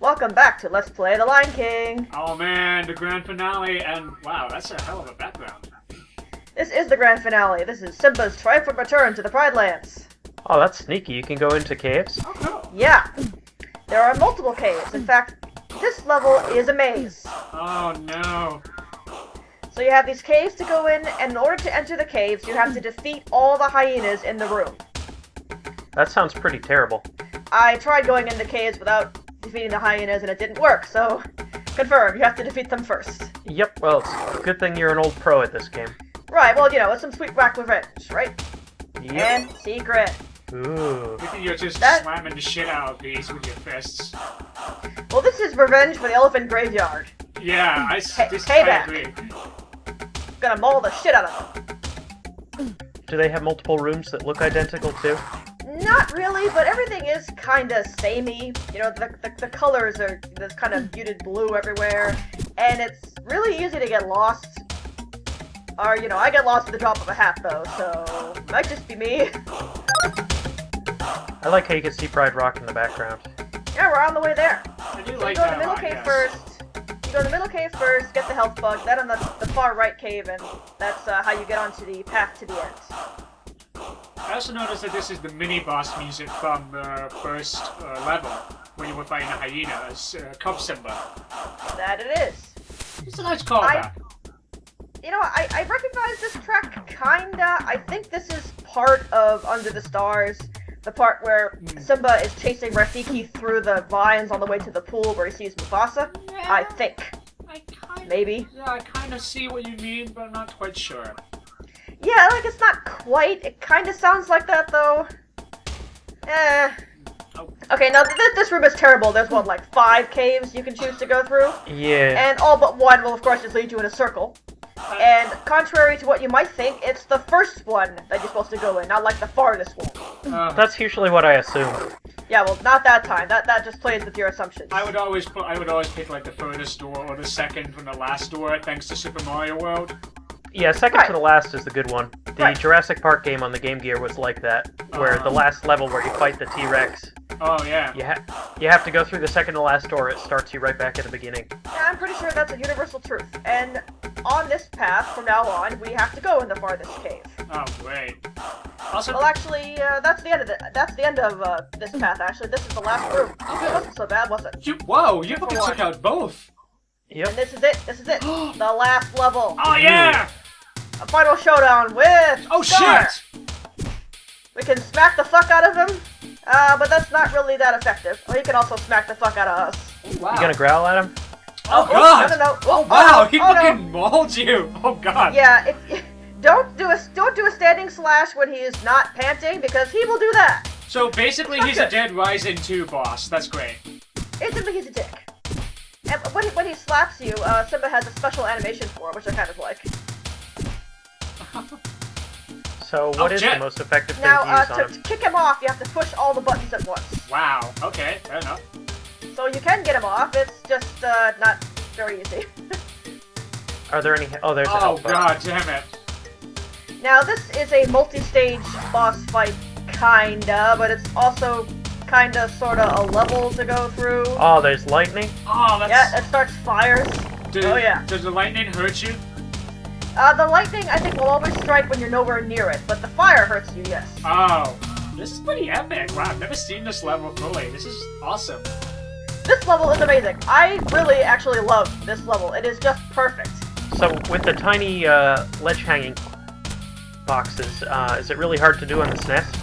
Welcome back to Let's Play The Lion King. Oh man, the grand finale, and wow, that's a hell of a background. This is the grand finale. This is Simba's triumphant return to the Pride Lands. Oh, that's sneaky. You can go into caves? Oh cool. Yeah. There are multiple caves. In fact, this level is a maze. Oh no. So you have these caves to go in, and in order to enter the caves, you have to defeat all the hyenas in the room. That sounds pretty terrible. I tried going into caves without defeating the hyenas, and it didn't work, so confirm, you have to defeat them first. Yep, well, it's a good thing you're an old pro at this game. Right, well, you know, it's some sweet whack revenge, right? Yep. And secret. Ooh. I think you're just That- slamming the shit out of these with your fists. Well, this is revenge for the elephant graveyard. Yeah, I Payback. agree. Gonna maul the shit out of them. Do they have multiple rooms that look identical too? Not really, but everything is kinda samey. You know, the colors are this kind of muted blue everywhere, and it's really easy to get lost. Or, you know, I get lost at the drop of a hat, though, so it might just be me. I like how you can see Pride Rock in the background. Yeah, we're on the way there. I do So like you go to that the middle a lot, cave yes. first. You go to the middle cave first, get the health bug, then on the far right cave, and that's how you get onto the path to the end. I also noticed that this is the mini-boss music from the first level, when you were fighting the hyenas, Cub Simba. That it is. It's a nice callback. You know, I recognize this track, kinda. I think this is part of Under the Stars. The part where Simba is chasing Rafiki through the vines on the way to the pool where he sees Mufasa. I think. Maybe. Yeah, I kind of see what you mean, but I'm not quite sure. Yeah, like, it's not quite. It kinda sounds like that, though. Oh. Okay, now this room is terrible. There's, what, like 5 caves you can choose to go through? Yeah. And all but one will, of course, just lead you in a circle. And contrary to what you might think, it's the first one that you're supposed to go in, not like the farthest one. That's usually what I assume. Yeah, well, not that time. That just plays with your assumptions. I would always pick like the furthest door or the second from the last door, thanks to Super Mario World. Yeah, second Right. to the last is the good one. The Right. Jurassic Park game on the Game Gear was like that, where the last level where you fight the T-Rex, Oh yeah. you have to go through the second to last door. It starts you right back at the beginning. Yeah, I'm pretty sure that's a universal truth. And on this path, from now on, we have to go in the farthest cave. Oh great. Also, Well, actually, that's the end of this path. Actually, this is the last room. It wasn't so bad, was it? you Two fucking for took out both. And Yep. this is it. This is it. The last level. Oh yeah. A final showdown with Oh Scar. shit. We can smack the fuck out of him, but that's not really that effective. Or he can also smack the fuck out of us. Wow. You gonna growl at him? Oh Oh, god. no. Oh no, wow. He oh, no. fucking mauled you. Oh god. Yeah, don't do a standing slash when he is not panting, because he will do that. So basically, he's a Dead Rising 2 boss. That's great. Instantly, he's a dick. And when he slaps you, Simba has a special animation for it, which I kind of like. So what is Jet. the most effective thing Now, to use on to him? kick him off, you have to push all the buttons at once. Wow. Okay. Fair enough. So you can get him off. It's just not very easy. Are there any... Oh, there's a Oh health bar. god damn it. Now, this is a multi-stage boss fight, kinda, but it's also kinda, sorta a level to go through. Oh, there's lightning? Oh, that's. Yeah, it starts fires. Oh, yeah. Does the lightning hurt you? The lightning, I think, will always strike when you're nowhere near it, but the fire hurts you, yes. Oh. This is pretty epic. Wow, I've never seen this level fully. This is awesome. This level is amazing. I really actually love this level. It is just perfect. So with the tiny ledge hanging boxes, is it really hard to do on the SNES?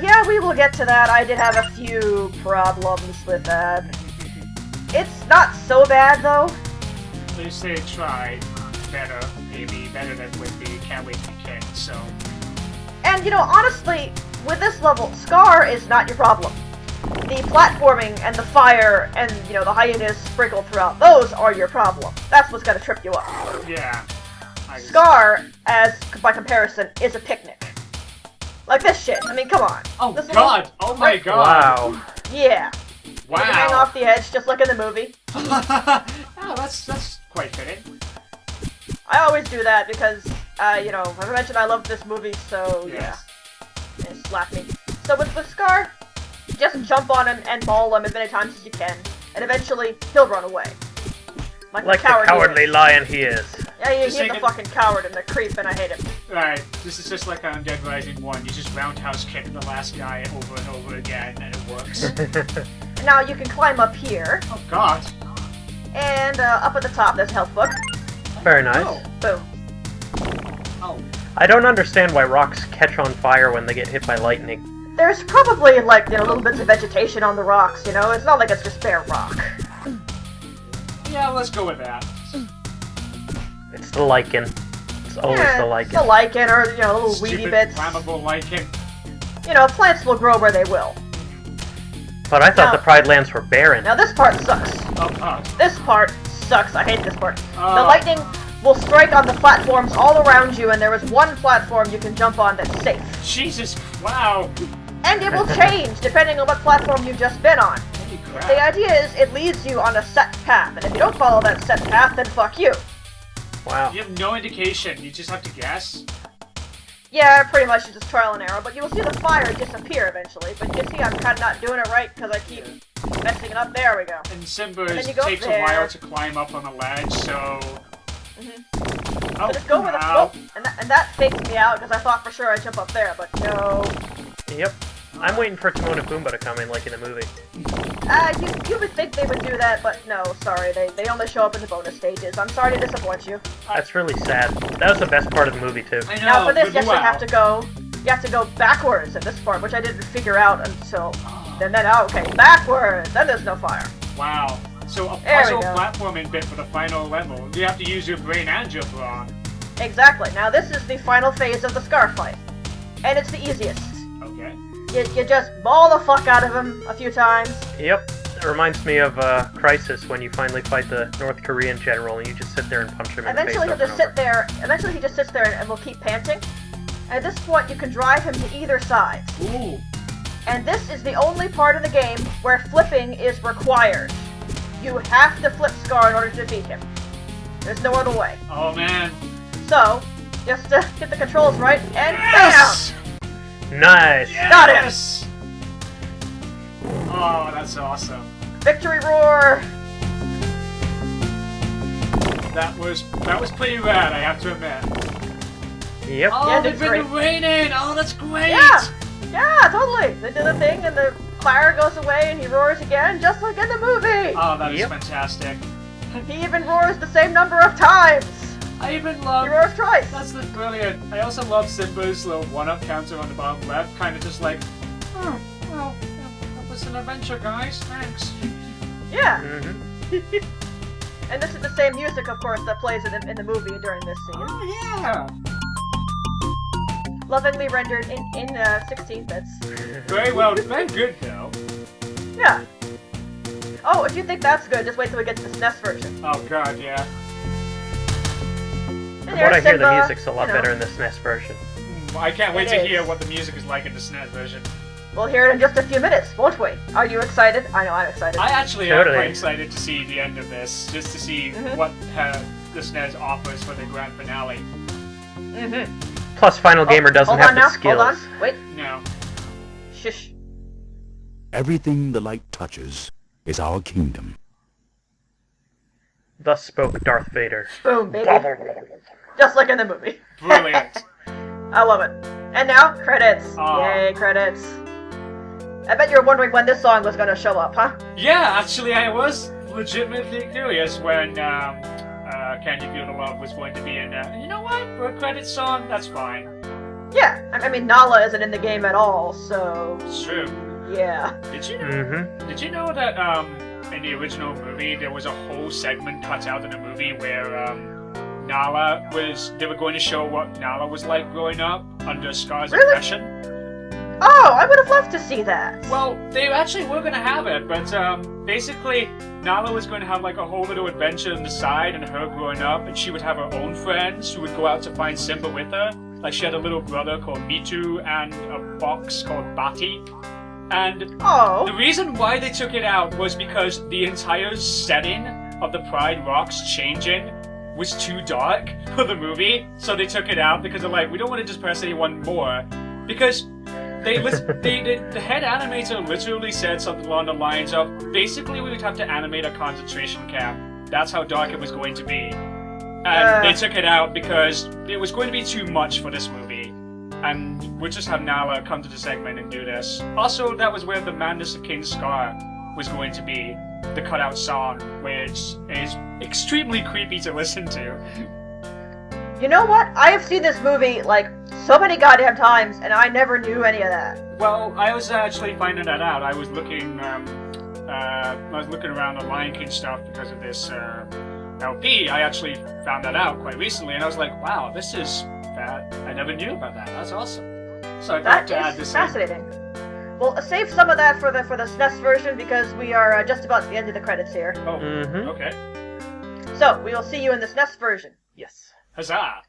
Yeah, we will get to that. I did have a few problems with that. It's not so bad, though. They say try better, maybe better than with the Can't Wait to King, so. And, you know, honestly, with this level, Scar is not your problem. The platforming and the fire and, you know, the hyenas sprinkled throughout, those are your problem. That's what's gonna trip you up. Yeah. Scar, as by comparison, is a picnic. Like this shit. I mean, come on. Oh This god! Oh my Right. god! Wow. Yeah. You can hang Wow! off the edge just like in the movie. Oh, that's quite fitting. I always do that because, you know, as I mentioned, I love this movie, so yeah. Yes. And slap me. So with Scar, just jump on him and maul him as many times as you can. and eventually he'll run away. Like Like the coward the cowardly he is. lion he is. Yeah, Just he's a saying- fucking coward and a creep, and I hate him. Right, this is just like on Dead Rising 1. You just roundhouse kick the last guy over and over again, and it works. And now you can climb up here, Oh god. and up at the top there's a health book. Very nice. Oh. Boom. Oh. I don't understand why rocks catch on fire when they get hit by lightning. There's probably, like, little bits of vegetation on the rocks, you know? It's not like it's just bare rock. Yeah, let's go with that. It's the lichen. It's always the lichen. The lichen, or, little weedy Stupid, bits. flammable lichen. Plants will grow where they will. But I thought Now- the Pride Lands were barren. Now, this part sucks. Oh god. This part sucks. I hate this part. The Oh. lightning will strike on the platforms all around you, and there is one platform you can jump on that's safe. Jesus, wow. And it will change depending on what platform you've just been on. Holy crap. The idea is it leads you on a set path, and if you don't follow that set path, then fuck you. Wow. You have no indication, you just have to guess. Yeah, pretty much it's just trial and error, but you will see the fire disappear eventually. But you see I'm kind of not doing it right because I keep messing it up. There we go. And Simba then you go takes there. a while to climb up on the ledge, so... Mhm. Oh, So just go with the wow. float, and that faked me out because I thought for sure I'd jump up there, but no. Yep. I'm waiting for Timon and Pumbaa to come in like in the movie. You would think they would do that, but no, sorry, they only show up in the bonus stages. I'm sorry to disappoint you. That's really sad. That was the best part of the movie too. I know, Now for this, but you actually wow. have to go backwards in this part, which I didn't figure out until then. Okay, backwards. Then there's no fire. Wow. So a There we puzzle go. platforming bit for the final level. You have to use your brain and your brawn. Exactly. Now this is the final phase of the Scar fight, and it's the easiest. Okay. You just maul the fuck out of him a few times. Yep. It reminds me of Crisis when you finally fight the North Korean general and you just sit there and punch him in the face Eventually he'll over just and sit over. there. Eventually he just sits there and will keep panting. At this point, you can drive him to either side. Ooh. And this is the only part of the game where flipping is required. You have to flip Scar in order to defeat him. There's no other way. Oh man. So, just get the controls right, and Yes! Nice! Got it! Yes! Oh, that's awesome. bam! Victory roar! That was pretty rad, I have to admit. Yep. Oh, Yeah, they've that's been great. raining! Oh, that's great! Yeah! Yeah, totally! They do the thing, and the fire goes away, and he roars again, just like in the movie! Oh, that is Yep. fantastic. He even roars the same number of times! I even He love... roars twice! That's the brilliant. I also love Simba's little one-up counter on the bottom left, kind of just like, oh, well, that was an adventure, guys. Thanks. Yeah! Mm-hmm. And this is the same music, of course, that plays in the movie during this scene. Oh yeah. Lovingly rendered in 16 bits. Very well. Very good though. Yeah. Oh, if you think that's good, just wait till we get to the SNES version. Oh god, yeah. And From what I there's hear, the Simba, music's a lot you know. better in the SNES version. I can't wait It to is. hear what the music is like in the SNES version. We'll hear it in just a few minutes, won't we? Are you excited? I know I'm excited. I actually am Totally. quite excited to see the end of this, just to see Mhm. what the SNES offers for the grand finale. Mm-hmm. Plus, Final Gamer doesn't hold have on the now. skills. Hold on. Wait. No. Shush. Everything the light touches is our kingdom. Thus spoke Darth Vader. Boom, baby. Just like in the movie. Brilliant. I love it. And now, credits. Aw. Yay, credits. I bet you were wondering when this song was gonna show up, huh? Yeah, actually, I was legitimately curious when Can You Feel the Love was going to be in. You know what? For a credit song, that's fine. Yeah. I mean, Nala isn't in the game at all, so It's true. yeah. Did you know? Mm-hmm. Did you know that in the original movie there was a whole segment cut out in the movie where Nala was? They were going to show what Nala was like growing up under Scar's Really? oppression. Oh, I would have loved to see that. Well, they actually were going to have it, but basically Nala was going to have like a whole little adventure on the side, and her growing up, and she would have her own friends who would go out to find Simba with her. Like she had a little brother called Mitu and a fox called Bati. And the Oh. reason why they took it out was because the entire setting of the Pride Rocks changing was too dark for the movie, so they took it out because they're like, we don't want to depress anyone more. Because The head animator literally said something along the lines of, basically we would have to animate a concentration camp. That's how dark it was going to be. And they took it out because it was going to be too much for this movie. And we'll just have Nala come to the segment and do this. Also, that was where the Madness of King Scar was going to be, the cutout song, which is extremely creepy to listen to. You know what? I have seen this movie, like, so many goddamn times, and I never knew any of that. Well, I was actually finding that out. I was looking around the Lion King stuff because of this LP. I actually found that out quite recently, and I was like, wow, this is that. I never knew about that. That's awesome. So I'd like to add this fascinating. Well, save some of that for the SNES version because we are just about at the end of the credits here. Oh, okay. So we will see you in the SNES version. Yes. Huzzah!